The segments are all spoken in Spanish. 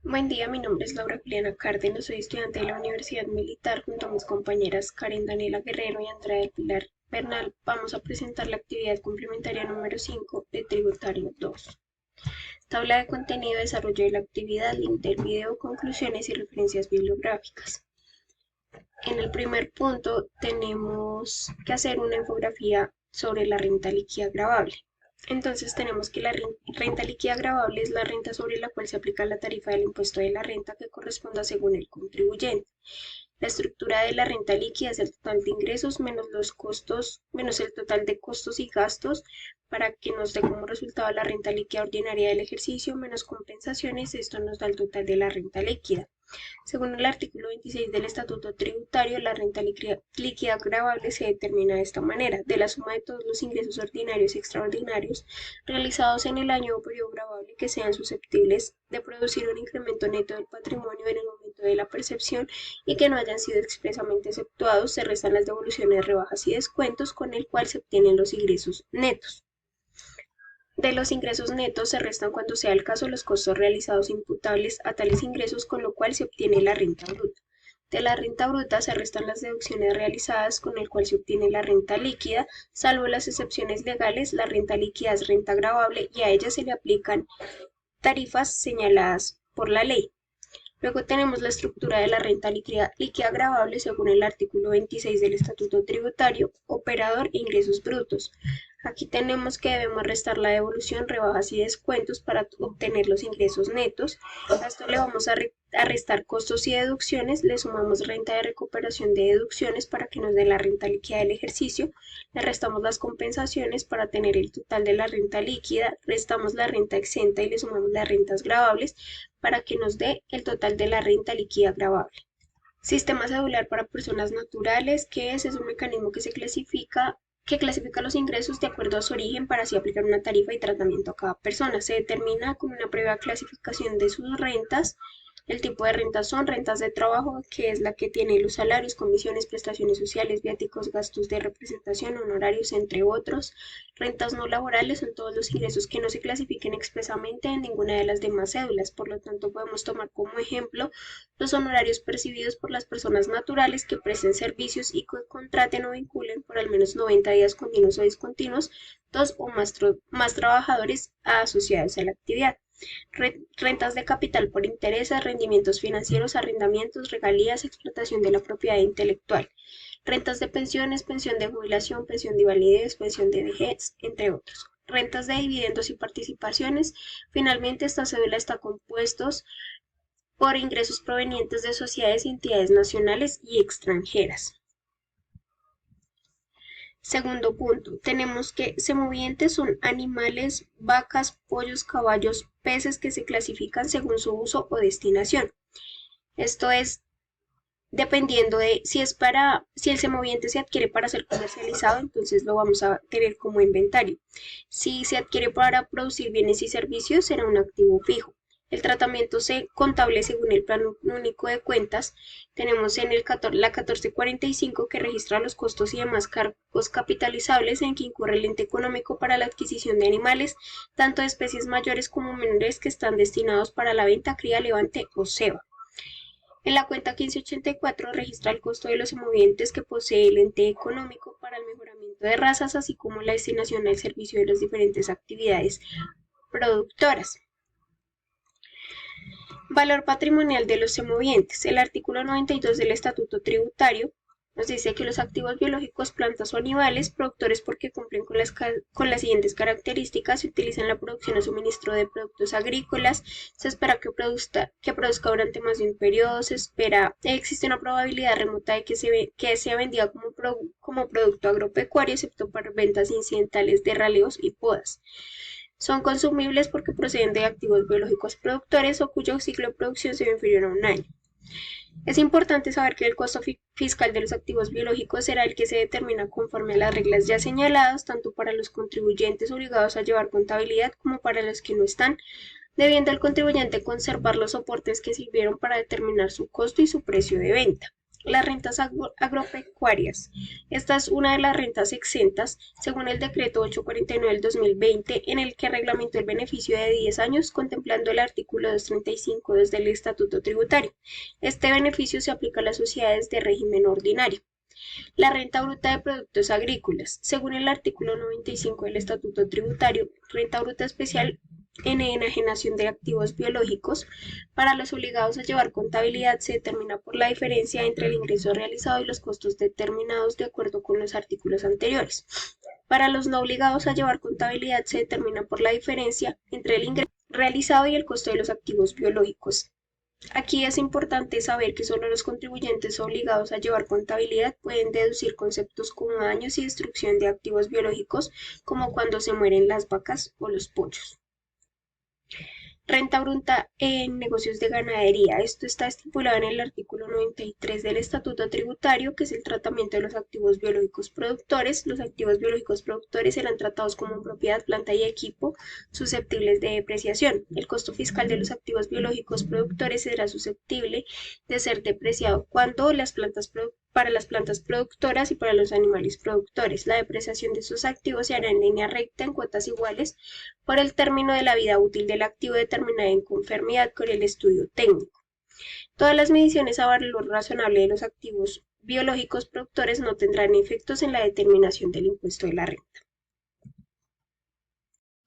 Buen día, mi nombre es Laura Juliana Cárdenas, soy estudiante de la Universidad Militar. Junto a mis compañeras Karen Daniela Guerrero y Andrea del Pilar Bernal, vamos a presentar la actividad complementaria número 5 de Tributario 2. Tabla de contenido, desarrollo de la actividad, link del video, conclusiones y referencias bibliográficas. En el primer punto tenemos que hacer una infografía sobre la renta líquida gravable. Entonces tenemos que la renta líquida gravable es la renta sobre la cual se aplica la tarifa del impuesto de la renta que corresponda según el contribuyente. La estructura de la renta líquida es el total de ingresos menos los costos, menos el total de costos y gastos para que nos dé como resultado la renta líquida ordinaria del ejercicio menos compensaciones. Esto nos da el total de la renta líquida. Según el artículo 26 del Estatuto Tributario, la renta líquida gravable se determina de esta manera: de la suma de todos los ingresos ordinarios y extraordinarios realizados en el año o periodo gravable que sean susceptibles de producir un incremento neto del patrimonio en el momento de la percepción y que no hayan sido expresamente exceptuados, se restan las devoluciones, rebajas y descuentos con el cual se obtienen los ingresos netos. De los ingresos netos se restan, cuando sea el caso, los costos realizados imputables a tales ingresos, con lo cual se obtiene la renta bruta. De la renta bruta se restan las deducciones realizadas, con el cual se obtiene la renta líquida. Salvo las excepciones legales, la renta líquida es renta gravable y a ella se le aplican tarifas señaladas por la ley. Luego tenemos la estructura de la renta líquida gravable según el artículo 26 del Estatuto Tributario, operador e ingresos brutos. Aquí tenemos que debemos restar la devolución, rebajas y descuentos para obtener los ingresos netos. A esto le vamos a restar costos y deducciones, le sumamos renta de recuperación de deducciones para que nos dé la renta líquida del ejercicio, le restamos las compensaciones para tener el total de la renta líquida, restamos la renta exenta y le sumamos las rentas gravables para que nos dé el total de la renta líquida gravable. Sistema cedular para personas naturales, que es un mecanismo que clasifica los ingresos de acuerdo a su origen para así aplicar una tarifa y tratamiento a cada persona. Se determina con una previa clasificación de sus rentas. El tipo de rentas son rentas de trabajo, que es la que tiene los salarios, comisiones, prestaciones sociales, viáticos, gastos de representación, honorarios, entre otros. Rentas no laborales son todos los ingresos que no se clasifiquen expresamente en ninguna de las demás cédulas. Por lo tanto, podemos tomar como ejemplo los honorarios percibidos por las personas naturales que presten servicios y que contraten o vinculen por al menos 90 días continuos o discontinuos dos o más trabajadores asociados a la actividad. Rentas de capital por intereses, rendimientos financieros, arrendamientos, regalías, explotación de la propiedad intelectual. Rentas de pensiones, pensión de jubilación, pensión de invalidez, pensión de vejez, entre otros. Rentas de dividendos y participaciones. Finalmente, esta cédula está compuesta por ingresos provenientes de sociedades y entidades nacionales y extranjeras. Segundo punto, tenemos que semovientes son animales, vacas, pollos, caballos, peces que se clasifican según su uso o destinación. Esto es dependiendo de si el semoviente se adquiere para ser comercializado, entonces lo vamos a tener como inventario. Si se adquiere para producir bienes y servicios, será un activo fijo. El tratamiento contable según el Plan Único de Cuentas, tenemos en la 1445 que registra los costos y demás cargos capitalizables en que incurre el ente económico para la adquisición de animales, tanto de especies mayores como menores que están destinados para la venta, cría, levante o ceba. En la cuenta 1584 registra el costo de los semovientes que posee el ente económico para el mejoramiento de razas, así como la destinación al servicio de las diferentes actividades productoras. Valor patrimonial de los semovientes. El artículo 92 del Estatuto Tributario nos dice que los activos biológicos, plantas o animales, productores porque cumplen con las siguientes características, se utilizan en la producción o suministro de productos agrícolas, se espera que produzca durante más de un periodo, existe una probabilidad remota de que sea vendida como producto agropecuario, excepto para ventas incidentales de raleos y podas. Son consumibles porque proceden de activos biológicos productores o cuyo ciclo de producción sea inferior a un año. Es importante saber que el costo fiscal de los activos biológicos será el que se determina conforme a las reglas ya señaladas, tanto para los contribuyentes obligados a llevar contabilidad como para los que no están, debiendo el contribuyente conservar los soportes que sirvieron para determinar su costo y su precio de venta. Las rentas agropecuarias. Esta es una de las rentas exentas, según el decreto 849 del 2020, en el que reglamentó el beneficio de 10 años, contemplando el artículo 235 desde el Estatuto Tributario. Este beneficio se aplica a las sociedades de régimen ordinario. La renta bruta de productos agrícolas. Según el artículo 95 del Estatuto Tributario, renta bruta especial en enajenación de activos biológicos. Para los obligados a llevar contabilidad se determina por la diferencia entre el ingreso realizado y los costos determinados de acuerdo con los artículos anteriores. Para los no obligados a llevar contabilidad se determina por la diferencia entre el ingreso realizado y el costo de los activos biológicos. Aquí es importante saber que solo los contribuyentes obligados a llevar contabilidad pueden deducir conceptos como daños y destrucción de activos biológicos, como cuando se mueren las vacas o los pollos. Renta bruta en negocios de ganadería. Esto está estipulado en el artículo 93 del Estatuto Tributario, que es el tratamiento de los activos biológicos productores. Los activos biológicos productores serán tratados como propiedad, planta y equipo susceptibles de depreciación. El costo fiscal de los activos biológicos productores será susceptible de ser depreciado cuando para las plantas productoras y para los animales productores. La depreciación de esos activos se hará en línea recta en cuotas iguales por el término de la vida útil del activo determinada en conformidad con el estudio técnico. Todas las mediciones a valor razonable de los activos biológicos productores no tendrán efectos en la determinación del impuesto de la renta.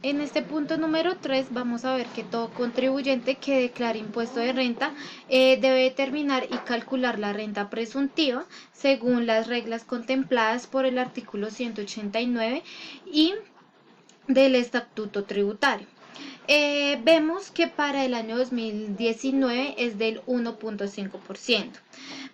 En este punto número 3 vamos a ver que todo contribuyente que declare impuesto de renta debe determinar y calcular la renta presuntiva según las reglas contempladas por el artículo 189 y del Estatuto Tributario. Vemos que para el año 2019 es del 1.5%.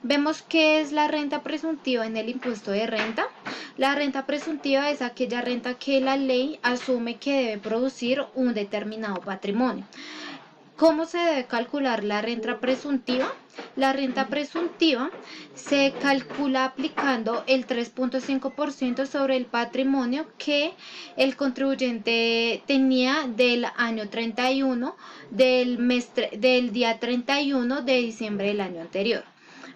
Vemos que es la renta presuntiva en el impuesto de renta. La renta presuntiva es aquella renta que la ley asume que debe producir un determinado patrimonio. ¿Cómo se debe calcular la renta presuntiva? La renta presuntiva se calcula aplicando el 3.5% sobre el patrimonio que el contribuyente tenía del año 31 del día 31 de diciembre del año anterior.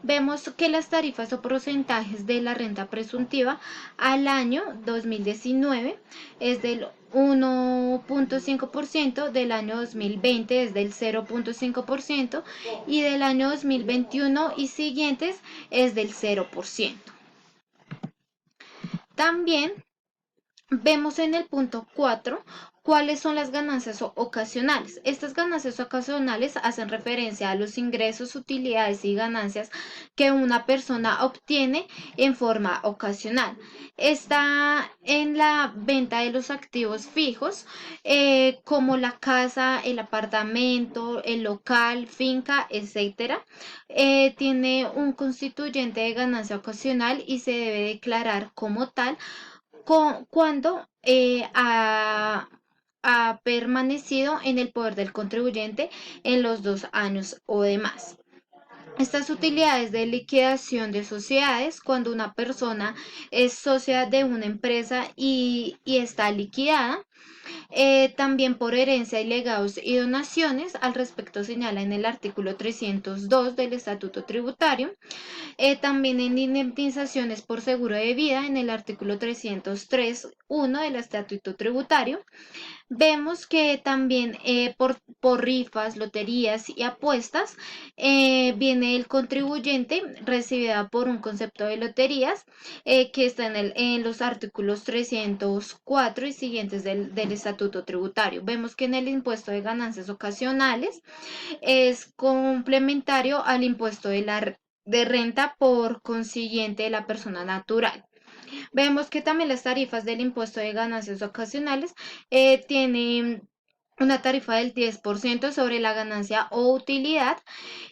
Vemos que las tarifas o porcentajes de la renta presuntiva al año 2019 es del 1.5%, del año 2020 es del 0.5% y del año 2021 y siguientes es del 0%. También vemos en el punto 4 cuáles son las ganancias ocasionales. Estas ganancias ocasionales hacen referencia a los ingresos, utilidades y ganancias que una persona obtiene en forma ocasional. Está en la venta de los activos fijos, como la casa, el apartamento, el local, finca, etcétera. Tiene un constituyente de ganancia ocasional y se debe declarar como tal cuando ha permanecido en el poder del contribuyente en los 2 años o demás. Estas utilidades de liquidación de sociedades, cuando una persona es socia de una empresa y está liquidada, también por herencia y legados y donaciones, al respecto señala en el artículo 302 del Estatuto Tributario. También en indemnizaciones por seguro de vida en el artículo 303.1 del Estatuto Tributario. Vemos que también por rifas, loterías y apuestas viene el contribuyente recibida por un concepto de loterías que está en los artículos 304 y siguientes del Estatuto Tributario. Vemos que en el impuesto de ganancias ocasionales es complementario al impuesto de renta por consiguiente de la persona natural. Vemos que también las tarifas del impuesto de ganancias ocasionales tienen una tarifa del 10% sobre la ganancia o utilidad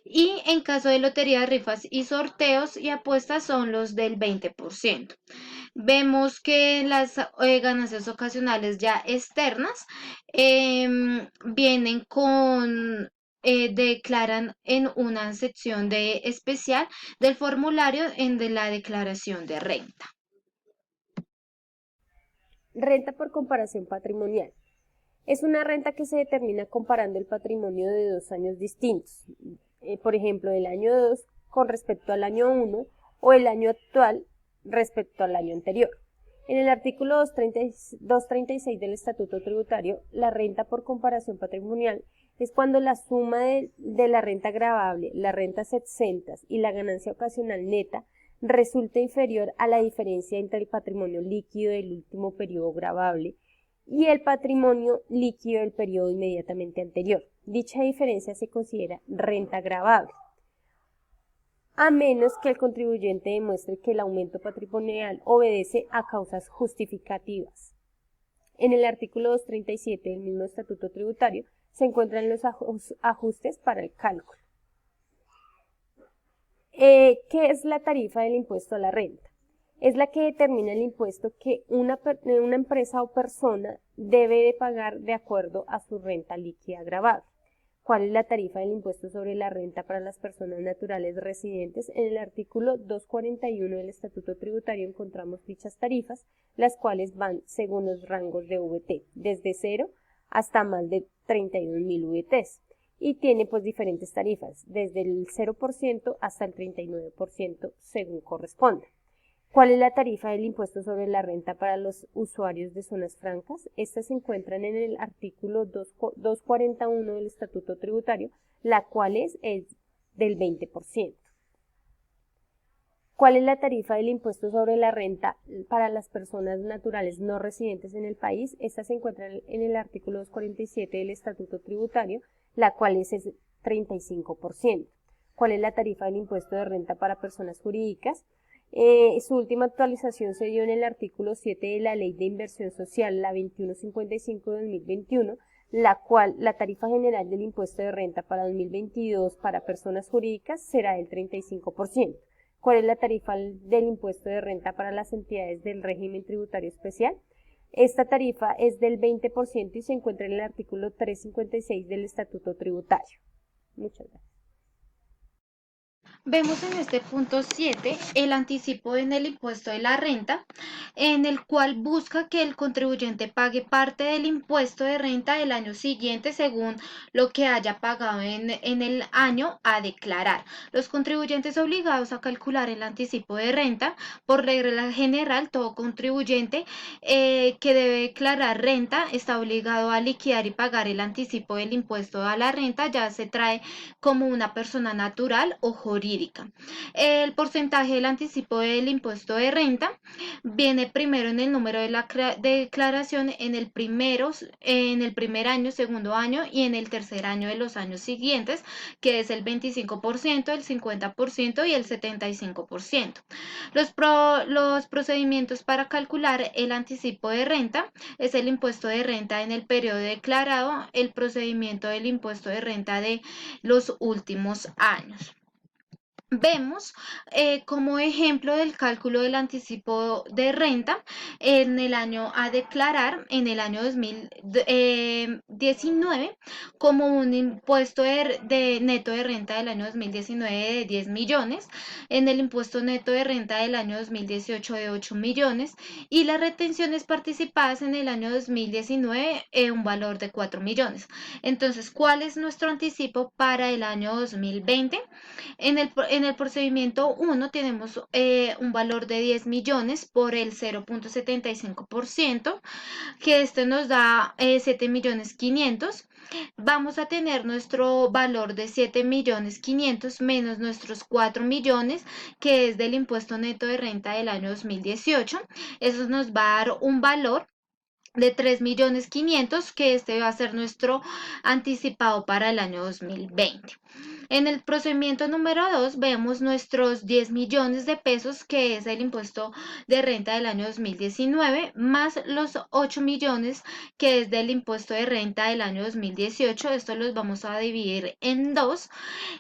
y en caso de loterías, rifas y sorteos y apuestas son los del 20%. Vemos que las ganancias ocasionales ya externas vienen con declaran en una sección especial del formulario de la declaración de renta. Renta por comparación patrimonial. Es una renta que se determina comparando el patrimonio de 2 años distintos. Por ejemplo, del año 2 con respecto al año 1 o el año actual respecto al año anterior. En el artículo 236 del Estatuto Tributario, la renta por comparación patrimonial es cuando la suma de la renta gravable, las rentas exentas y la ganancia ocasional neta resulta inferior a la diferencia entre el patrimonio líquido del último periodo gravable y el patrimonio líquido del periodo inmediatamente anterior. Dicha diferencia se considera renta gravable, a menos que el contribuyente demuestre que el aumento patrimonial obedece a causas justificativas. En el artículo 237 del mismo Estatuto Tributario se encuentran los ajustes para el cálculo. ¿Qué es la tarifa del impuesto a la renta? Es la que determina el impuesto que una empresa o persona debe de pagar de acuerdo a su renta líquida gravable. ¿Cuál es la tarifa del impuesto sobre la renta para las personas naturales residentes? En el artículo 241 del Estatuto Tributario encontramos dichas tarifas, las cuales van según los rangos de VT, desde 0 hasta más de 31.000 VTs. Y tiene pues diferentes tarifas, desde el 0% hasta el 39% según corresponda. ¿Cuál es la tarifa del impuesto sobre la renta para los usuarios de zonas francas? Estas se encuentran en el artículo 241 del Estatuto Tributario, la cual es del 20%. ¿Cuál es la tarifa del impuesto sobre la renta para las personas naturales no residentes en el país? Esta se encuentra en el artículo 247 del Estatuto Tributario, la cual es 35%. ¿Cuál es la tarifa del impuesto de renta para personas jurídicas? Su última actualización se dio en el artículo 7 de la Ley de Inversión Social, la 2155 de 2021, la cual la tarifa general del impuesto de renta para 2022 para personas jurídicas será del 35%. ¿Cuál es la tarifa del impuesto de renta para las entidades del régimen tributario especial? Esta tarifa es del 20% y se encuentra en el artículo 356 del Estatuto Tributario. Muchas gracias. Vemos en este punto 7 el anticipo en el impuesto de la renta, en el cual busca que el contribuyente pague parte del impuesto de renta del año siguiente según lo que haya pagado en el año a declarar. Los contribuyentes obligados a calcular el anticipo de renta, por regla general, todo contribuyente que debe declarar renta está obligado a liquidar y pagar el anticipo del impuesto a la renta, ya se trae como una persona natural o jurídica. El porcentaje del anticipo del impuesto de renta viene primero en el número de la declaración en el primer año, segundo año y en el tercer año de los años siguientes, que es el 25%, el 50% y el 75%. Los procedimientos para calcular el anticipo de renta es el impuesto de renta en el periodo declarado, el procedimiento del impuesto de renta de los últimos años. Vemos como ejemplo del cálculo del anticipo de renta en el año a declarar, en el año 2019, como un impuesto de neto de renta del año 2019 de 10 millones, en el impuesto neto de renta del año 2018 de 8 millones y las retenciones participadas en el año 2019 un valor de 4 millones. Entonces, ¿cuál es nuestro anticipo para el año 2020? En el procedimiento 1 tenemos un valor de 10 millones por el 0.75%, que este nos da 7 millones 500. Vamos a tener nuestro valor de 7 millones 500 menos nuestros 4 millones, que es del impuesto neto de renta del año 2018. Eso nos va a dar un valor de 3 millones 500, que este va a ser nuestro anticipado para el año 2020. En el procedimiento número 2 vemos nuestros 10 millones de pesos, que es el impuesto de renta del año 2019, más los 8 millones, que es del impuesto de renta del año 2018. Esto los vamos a dividir en dos.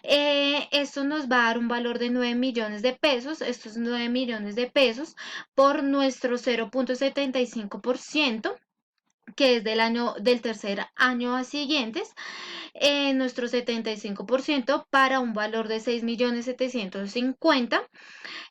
Esto nos va a dar un valor de 9 millones de pesos. Estos 9 millones de pesos por nuestro 0.75%. que es del tercer año a siguientes, nuestro 75% para un valor de 6.750.000.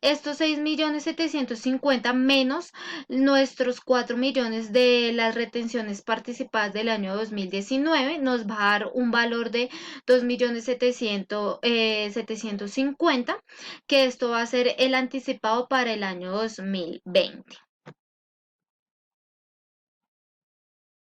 Estos 6.750.000 menos nuestros 4 millones de las retenciones participadas del año 2019 nos va a dar un valor de 2.750.000, que esto va a ser el anticipado para el año 2020.